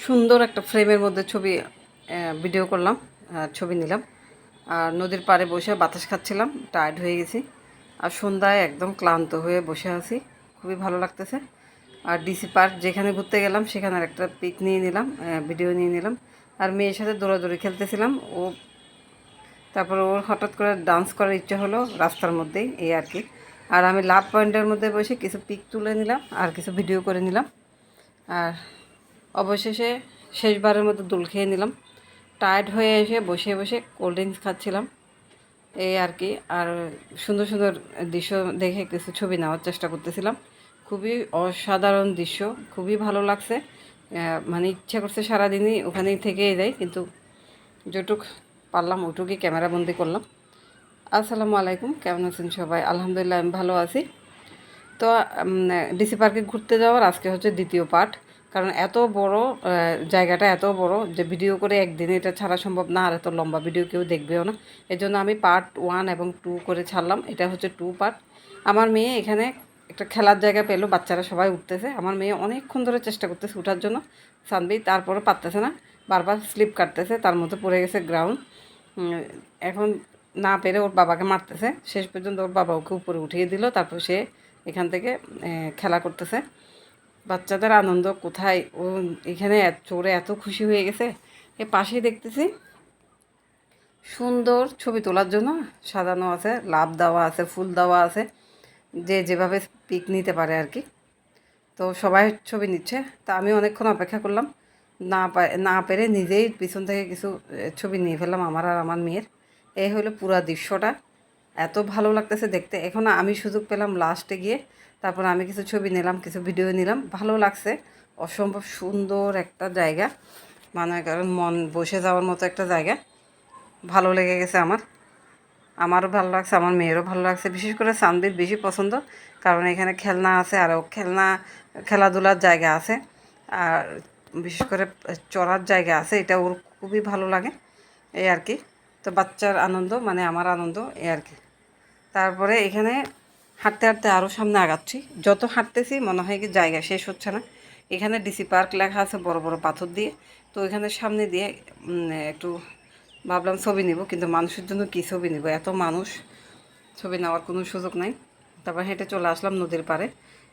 সুন্দর একটা ফ্রেমের মধ্যে ছবি ভিডিও করলাম, ছবি নিলাম। আর নদীর পাড়ে বসে বাতাস খাচ্ছিলাম, টায়ার্ড হয়ে গেছি। আর সন্ধ্যায় একদম ক্লান্ত হয়ে বসে আছি, খুবই ভালো লাগতেছে। আর ডিসি পার্ক যেখানে ঘুরতে গেলাম সেখানে একটা পিক নিয়ে নিলাম, ভিডিও নিয়ে নিলাম। আর মেয়ের সাথে দৌড়াদৌড়ি খেলতেছিলাম। তারপর ওর হঠাৎ করে ডান্স করার ইচ্ছা হলো রাস্তার মধ্যেই, এই আর কি। আর আমি লাভ পয়েন্টের মধ্যে বসে কিছু পিক তুলে নিলাম আর কিছু ভিডিও করে নিলাম। আর অবশেষে শেষবারের মতো দোল খেয়ে নিলাম। টায়ার্ড হয়ে এসে বসে বসে কোল্ড ড্রিঙ্কস খাচ্ছিলাম, এই আর কি। আর সুন্দর সুন্দর দৃশ্য দেখে কিছু ছবি নেওয়ার চেষ্টা করতেছিলাম। খুবই অসাধারণ দৃশ্য, খুবই ভালো লাগছে। মানে ইচ্ছা করছে সারাদিনই ওখানেই থেকেই যাই, কিন্তু যেটুক পারলাম ওটুকুই ক্যামেরাবন্দি করলাম। আসসালামু আলাইকুম, কেমন আছেন সবাই? আলহামদুলিল্লাহ আমি ভালো আছি। তো ডিসি পার্কে ঘুরতে যাওয়ার আজকে হচ্ছে দ্বিতীয় পার্ট। কারণ এত বড় জায়গাটা এত বড় যে ভিডিও করে একদিনে এটা ছাড়া সম্ভব না, আর এত লম্বা ভিডিও কেউ দেখবেও না। এই জন্য আমি পার্ট 1 এবং 2 করে ছাড়লাম। এটা হচ্ছে 2 পার্ট। আমার মেয়ে এখানে একটা খেলার জায়গা পেলো, বাচ্চারা সবাই উঠতেছে। আমার মেয়ে অনেকক্ষণ ধরে চেষ্টা করতেছে ওঠার জন্য, সানবি তারপরে পারতেছে না, বারবার স্লিপ কাটতেছে, তার মধ্যে পড়ে গেছে গ্রাউন্ড। এখন না পেরে ওর বাবাকে মারতেছে। শেষ পর্যন্ত ওর বাবা ওকে উপরে উঠিয়ে দিল, তারপর সে এখান থেকে খেলা করতেছে। বাচ্চাদের আনন্দ কোথায়! ও এখানে চড়ে এত খুশি হয়ে গেছে। এ পাশেই দেখতেছি সুন্দর ছবি তোলার জন্য সাজানো আছে, লাভ দেওয়া আছে, ফুল দেওয়া আছে, যে যেভাবে পিক নিতে পারে আর কি। তো সবাই ছবি নিচ্ছে, তা আমি অনেকক্ষণ অপেক্ষা করলাম। না পেরে নিজেই পিছন থেকে কিছু ছবি নিয়ে ফেললাম আমার আর আমার মেয়ের। এই হলো পুরা দৃশ্যটা। এত ভালো লাগতেছে দেখতে। এখন আমি সুযোগ পেলাম লাস্টে গিয়ে, তারপর আমি কিছু ছবি নিলাম, কিছু ভিডিও নিলাম। ভালো লাগছে, অসম্ভব সুন্দর একটা জায়গা। মানে কারণ মন বসে যাওয়ার মতো একটা জায়গা। ভালো লেগে গেছে আমারও ভালো লাগছে, আমার মেয়েরও ভালো লাগছে। বিশেষ করে সানবির বেশি পছন্দ, কারণ এখানে খেলনা আছে, আরও খেলাধুলার জায়গা আছে, আর বিশেষ করে চড়ার জায়গা আছে। এটা ওর খুবই ভালো লাগে, এই আর কি। তো বাচ্চার আনন্দ মানে আমার আনন্দ, এই আর কি। তারপরে এখানে হাঁটতে হাঁটতে আরও সামনে আগাচ্ছি। যত হাঁটতেছি মনে হয় কি জায়গা শেষ হচ্ছে না। এখানে ডিসি পার্ক লেখা আছে বড় বড় পাথর দিয়ে। তো এখানে সামনে দিয়ে একটু ভাবলাম ছবি নিব, কিন্তু মানুষের জন্য কী ছবি নিব, এত মানুষ, ছবি নেওয়ার কোনো সুযোগ নাই। তারপর হেঁটে চলে আসলাম নদীর পাড়ে।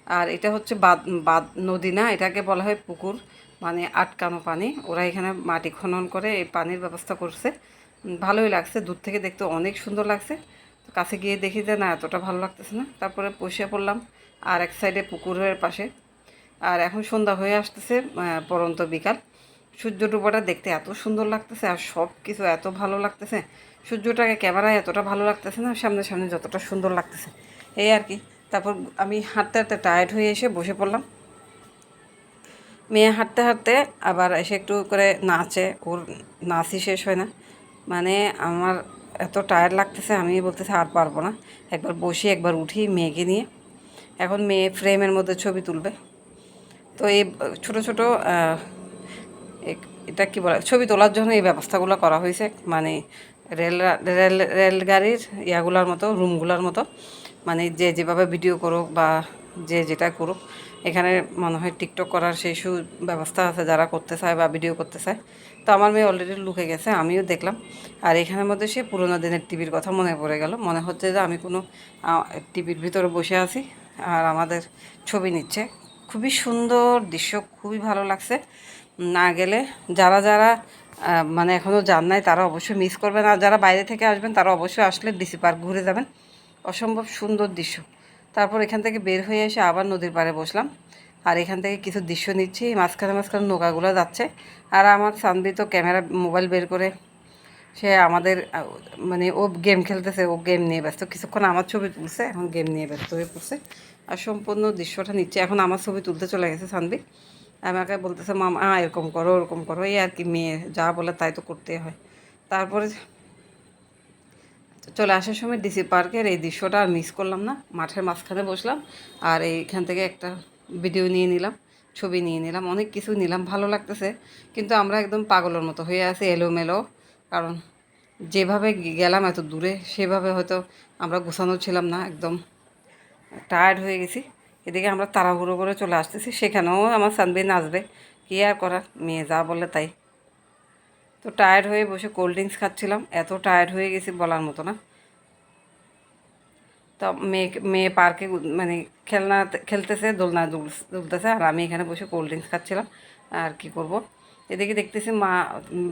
আর এটা হচ্ছে বাদ বাদ নদী না, এটাকে বলা হয় পুকুর, মানে আটকানো পানি। ওরা এখানে মাটি খনন করে এই পানির ব্যবস্থা করছে। ভালোই লাগছে, দূর থেকে দেখতে অনেক সুন্দর লাগছে। কাছে গিয়ে দেখি যে না, এতটা ভালো লাগতেছে না। তারপরে বসে পড়লাম আর এক সাইডে পুকুরের পাশে। আর এখন সন্ধ্যা হয়ে আসতেছে, পরন্ত বিকাল। সূর্য ডুবাটা দেখতে এত সুন্দর লাগতেছে, আর সব কিছু এত ভালো লাগতেছে। সূর্যটাকে ক্যামেরায় এতটা ভালো লাগতেছে না, সামনে সামনে যতটা সুন্দর লাগতেছে, এই আর কি। তারপর আমি হাঁটতে হাঁটতে টায়ার্ড হয়ে এসে বসে পড়লাম। মেয়ে হাঁটতে হাঁটতে আবার এসে একটু করে নাচে, ওর নাচই শেষ হয় না। মানে আমার এত টায়ার্ড লাগতেছে, আমি বলতেছি আর পারবো না, একবার বসি একবার উঠি মেয়েকে নিয়ে। এখন মেয়ে ফ্রেমের মধ্যে ছবি তুলবে। তো এই ছোটো ছোটো এটা কী বলে, ছবি তোলার জন্য এই ব্যবস্থাগুলো করা হয়েছে। মানে রেল রেলগাড়ির ইয়াগুলার মতো, রুমগুলার মতো। মানে যে যেভাবে ভিডিও করুক বা যে যেটা করুক, এখানে মনে হয় টিকটক করার সেই ব্যবস্থা আছে যারা করতে চায় বা ভিডিও করতে চায়। তো আমার মেয়ে অলরেডি লুকে গেছে, আমিও দেখলাম। আর এখানের মধ্যে সে পুরোনো দিনের টিভির কথা মনে পড়ে গেল, মনে হচ্ছে যে আমি কোনো টিভির ভিতরে বসে আছি আর আমাদের ছবি নিচ্ছে। খুবই সুন্দর দৃশ্য, খুবই ভালো লাগছে। না গেলে যারা যারা মানে এখনও যান নাই তারা অবশ্যই মিস করবেন, আর যারা বাইরে থেকে আসবেন তারা অবশ্যই আসলে ডিসি পার্ক ঘুরে যাবেন। অসম্ভব সুন্দর দৃশ্য। তারপর এখান থেকে বের হয়ে এসে আবার নদীর পাড়ে বসলাম, আর এখান থেকে কিছু দৃশ্য নিচ্ছি। মাঝখানে মাঝখানে নৌকাগুলো যাচ্ছে, আর আমার সানবি তো ক্যামেরা মোবাইল বের করে সে আমাদের মানে ও গেম খেলতেছে, ও গেম নিয়ে ব্যস্ত। কিছুক্ষণ আমার ছবি তুলছে, এখন গেম নিয়ে ব্যস্ত হয়ে পড়ছে। আর সম্পূর্ণ দৃশ্যটা নিচ্ছে। এখন আমার ছবি তুলতে চলে গেছে সানবি, আমাকে বলতেছে মামা এরকম করো ওরকম করো, এই আর কি। মেয়ে যা বলে তাই তো করতেই হয়। তারপরে চলে আসার সময় ডিসি পার্কের এই দৃশ্যটা আর মিস করলাম না। মাঠের মাঝখানে বসলাম আর এইখান থেকে একটা ভিডিও নিয়ে নিলাম, ছবি নিয়ে নিলাম, অনেক কিছু নিলাম, ভালো লাগতেছে। কিন্তু আমরা একদম পাগলের মতো হয়ে আছি, এলোমেলো। কারণ যেভাবে গেলাম এত দূরে, সেভাবে হয়তো আমরা গোছানো ছিলাম না, একদম টায়ার্ড হয়ে গেছি। এদিকে আমরা তাড়াহুড়ো করে চলে আসতেছি, সেখানেও আমার সানবি নাচবে, কী আর করার, মেয়ে যা বলে তাই। তো টায়ার্ড হয়ে বসে কোল্ড ড্রিঙ্কস খাচ্ছিলাম, এত টায়ার্ড হয়ে গেছি বলার মতো না। তো মেয়ে পার্কে মানে খেলনা খেলতেছে, দোলনা দুলতেছে, আর আমি এখানে বসে কোল্ড ড্রিঙ্কস খাচ্ছিলাম। আর কি করব, এদিকে দেখতেছি মা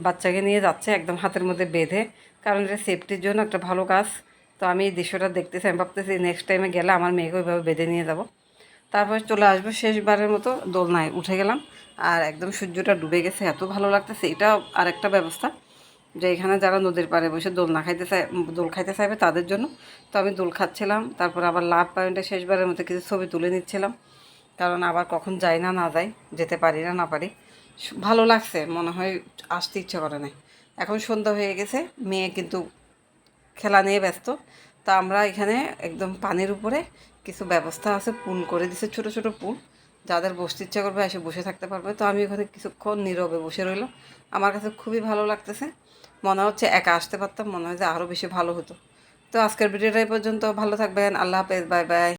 বাচ্চাকে নিয়ে যাচ্ছে একদম হাতের মধ্যে বেঁধে, কারণ এটা সেফটির জন্য একটা ভালো কাজ। তো আমি এই দৃশ্যটা দেখতেছি, আমি ভাবতেছি নেক্সট টাইমে গেলে আমার মেয়েকে ওইভাবে বেঁধে নিয়ে যাব। তারপর চলে আসবো, শেষবারের মতো দোলনায় উঠে গেলাম। আর একদম সূর্যটা ডুবে গেছে, এত ভালো লাগতেছে। এটাও আরেকটা ব্যবস্থা যে এখানে যারা নদীর পাড়ে বসে দোল খাইতে চাইবে তাদের জন্য। তো আমি দোল খাচ্ছিলাম, তারপর আবার লাভ পয়েন্টে শেষবারের মতো কিছু ছবি তুলে নিচ্ছিলাম, কারণ আবার কখন যাই না না যাই, যেতে পারি না না পারি। ভালো লাগছে, মনে হয় আসতে ইচ্ছা করে নাই। এখন সন্ধ্যা হয়ে গেছে, মেয়ে কিন্তু খেলা নিয়ে ব্যস্ত। তা আমরা এখানে একদম পানির উপরে কিছু ব্যবস্থা আছে, পুল করে দিছে, ছোট ছোট পুল, যাদের বসতে ইচ্ছা করবে এসে বসে থাকতে পারবে। তো আমি ওখানে কিছুক্ষণ নীরবে বসে রইলাম, আমার কাছে খুবই ভালো লাগতেছে। মনে হচ্ছে একা আসতে পারতাম, মনে হয় যে আরও বেশি ভালো হতো। তো আজকের ভিডিওটা এই পর্যন্ত, ভালো থাকবেন, আল্লাহ হাফেজ, বাই বাই।